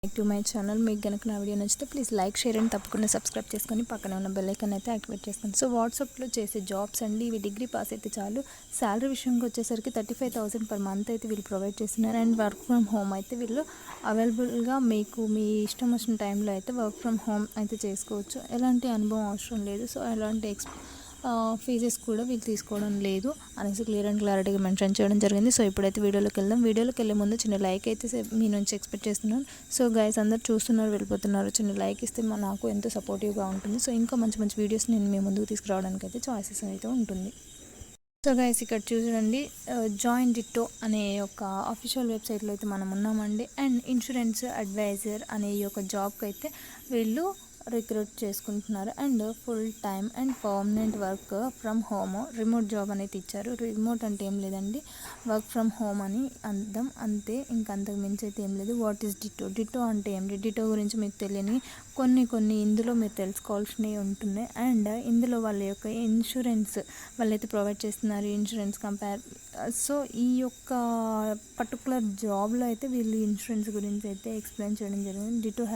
To my channel. మీకు కనుక నా వీడియో నచ్చితే ప్లీజ్ లైక్, షేర్ అండ్ తప్పకుండా సబ్స్క్రైబ్ చేసుకొని పక్కన ఉన్న బెల్ ఐకాన్ అయితే యాక్టివేట్ చేసుకోండి. సో వాట్సాప్లో చేసే జాబ్స్ అండి, ఇవి డిగ్రీ పాస్ అయితే చాలు. శాలరీ విషయంకి వచ్చేసరికి 35,000 పర్ మంత్ అయితే వీళ్ళు ప్రొవైడ్ చేస్తున్నారు. అండ్ వర్క్ ఫ్రమ్ హోమ్ అయితే వీళ్ళు అవైలబుల్గా మీకు మీ ఇష్టం వచ్చిన టైంలో అయితే వర్క్ ఫ్రమ్ హోమ్ అయితే చేసుకోవచ్చు. ఎలాంటి అనుభవం అవసరం లేదు. సో ఎలాంటి ఫీజెస్ కూడా వీళ్ళు తీసుకోవడం లేదు అనేసి క్లియర్ అండ్ క్లారిటీగా మెన్షన్ చేయడం జరిగింది. సో ఇప్పుడైతే వీడియోలోకి వెళ్దాం. వీడియోలోకి వెళ్ళే ముందు చిన్న లైక్ అయితే మీ నుంచి ఎక్స్పెక్ట్ చేస్తున్నాను. సో గైస్ అందరు చూస్తున్నారు, వెళ్ళిపోతున్నారు. చిన్న లైక్ ఇస్తే నాకు ఎంతో సపోర్టివ్గా ఉంటుంది. సో ఇంకా మంచి మంచి వీడియోస్ నేను మీ ముందుకు తీసుకురావడానికి అయితే చాయిసెస్ అయితే ఉంటుంది. సో గైస్ ఇక్కడ చూడండి, జాయిన్ డిట్టో అనే ఒక అఫీషియల్ వెబ్సైట్లో అయితే మనం ఉన్నామండి. అండ్ ఇన్సూరెన్స్ అడ్వైజర్ అనే ఈ యొక్క జాబ్కి అయితే వీళ్ళు రిక్రూట్ చేసుకుంటున్నారు. And full time and permanent work from home, remote job అనేది ఇచ్చారు. రిమోట్ అంటే ఏం లేదండి, వర్క్ ఫ్రమ్ హోమ్ అని అర్థం, అంతే. ఇంకంతకు మించి అయితే ఏం లేదు. What is ditto? డిట్టో అంటే ఏంటి? డిట్టో గురించి మీకు తెలియని కొన్ని ఇందులో మీరు తెలుసుకోవాల్సినవి ఉంటున్నాయి. అండ్ ఇందులో వాళ్ళ యొక్క ఇన్సూరెన్స్ వాళ్ళైతే ప్రొవైడ్ చేస్తున్నారు. ఇన్సూరెన్స్ సో ఈ యొక్క పర్టికులర్ జాబ్లో అయితే వీళ్ళు ఇన్సూరెన్స్ గురించి అయితే ఎక్స్ప్లెయిన్ చేయడం జరిగింది. Ditto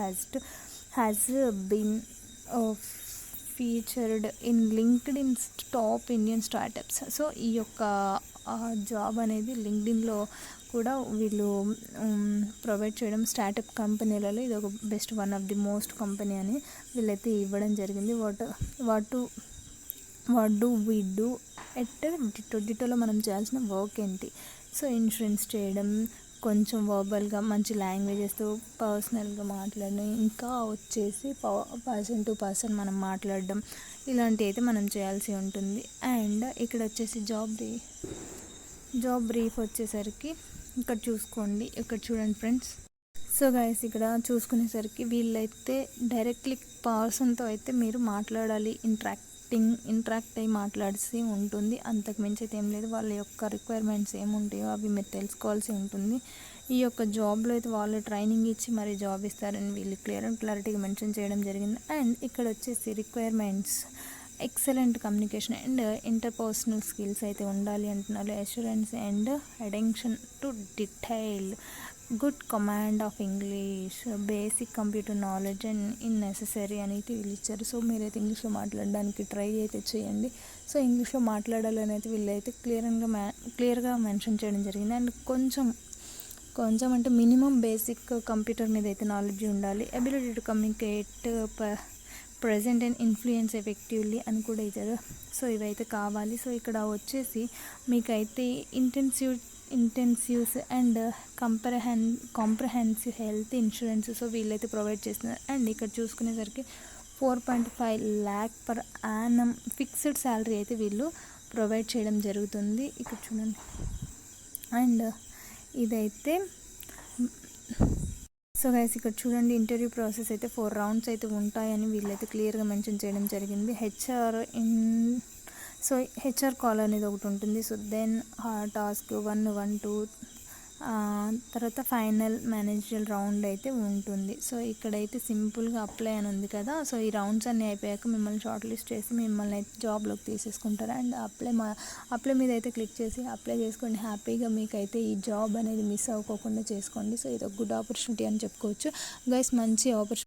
has been featured in LinkedIn top Indian startups. So ఈ యొక్క జాబ్ అనేది లింక్డ్ఇన్లో కూడా వీళ్ళు ప్రొవైడ్ చేయడం, స్టార్టప్ కంపెనీలలో ఇది ఒక best one of the most company అని వీళ్ళైతే ఇవ్వడం జరిగింది. What do we do at డిట్టోలో మనం చేయాల్సిన వర్క్ ఏంటి? సో ఇన్సూరెన్స్ చేయడం, కొంచెం వర్బల్గా మంచి లాంగ్వేజెస్తో పర్సనల్గా మాట్లాడడం, ఇంకా వచ్చేసి పర్సన్ టు పర్సన్ మనం మాట్లాడడం, ఇలాంటివి అయితే మనం చేయాల్సి ఉంటుంది. అండ్ ఇక్కడ వచ్చేసి జాబ్ బ్రీఫ్ వచ్చేసరికి ఇక్కడ చూసుకోండి, ఇక్కడ చూడండి ఫ్రెండ్స్. సో గైస్ ఇక్కడ చూసుకునేసరికి వీళ్ళైతే డైరెక్ట్లీ పర్సన్తో అయితే మీరు మాట్లాడాలి, ఇంటరాక్ట్ అయ్యి మాట్లాడాల్సి ఉంటుంది. అంతకు మించి అయితే ఏం లేదు. వాళ్ళ యొక్క రిక్వైర్మెంట్స్ ఏముంటాయో అవి మీరు తెలుసుకోవాల్సి ఉంటుంది. ఈ యొక్క జాబ్లో అయితే వాళ్ళు ట్రైనింగ్ ఇచ్చి మరి జాబ్ ఇస్తారని వీళ్ళు క్లియర్ అండ్ క్లారిటీగా మెన్షన్ చేయడం జరిగింది. అండ్ ఇక్కడ వచ్చేసి requirements excellent communication and interpersonal skills అయితే ఉండాలి అంటున్నారు. Assurance and attention to detail, good command of English, basic computer knowledge and necessary అనేది వీళ్ళు ఇచ్చారు. సో మీరైతే ఇంగ్లీష్లో మాట్లాడడానికి ట్రై అయితే చేయండి. సో ఇంగ్లీష్లో మాట్లాడాలని అయితే వీళ్ళైతే క్లియర్గా మెన్షన్ చేయడం జరిగింది. అండ్ కొంచెం అంటే మినిమం బేసిక్ కంప్యూటర్ మీద అయితే నాలెడ్జ్ ఉండాలి. Ability to communicate present and influence effectively అని కూడా ఇచ్చారు. సో ఇవైతే కావాలి. సో ఇక్కడ వచ్చేసి మీకైతే incentives and comprehensive health insurance so వీళ్ళైతే ప్రొవైడ్ చేస్తున్నారు. అండ్ ఇక్కడ చూసుకునేసరికి 4.5 lakh per annum fixed salary అయితే వీళ్ళు ప్రొవైడ్ చేయడం జరుగుతుంది. ఇక్కడ చూడండి. అండ్ ఇదైతే సో గైస్ ఇక్కడ చూడండి, ఇంటర్వ్యూ ప్రాసెస్ అయితే 4 rounds అయితే ఉంటాయని వీళ్ళైతే క్లియర్గా మెన్షన్ చేయడం జరిగింది. హెచ్ఆర్ కాల్ అనేది ఒకటి ఉంటుంది. సో దెన్ టాస్క్ 1, 2 తర్వాత ఫైనల్ మేనేజరల్ రౌండ్ అయితే ఉంటుంది. సో ఇక్కడైతే సింపుల్గా అప్లై అని ఉంది కదా. సో ఈ రౌండ్స్ అన్నీ అయిపోయాక మిమ్మల్ని షార్ట్ లిస్ట్ చేసి మిమ్మల్ని అయితే జాబ్లోకి తీసేసుకుంటారు. అండ్ అప్లై మీద అయితే క్లిక్ చేసి అప్లై చేసుకోండి. హ్యాపీగా మీకైతే ఈ జాబ్ అనేది మిస్ అవ్వకుండా చేసుకోండి. సో ఇది ఒక గుడ్ ఆపర్చునిటీ అని చెప్పుకోవచ్చు గైస్, మంచి ఆపర్చునిటీ.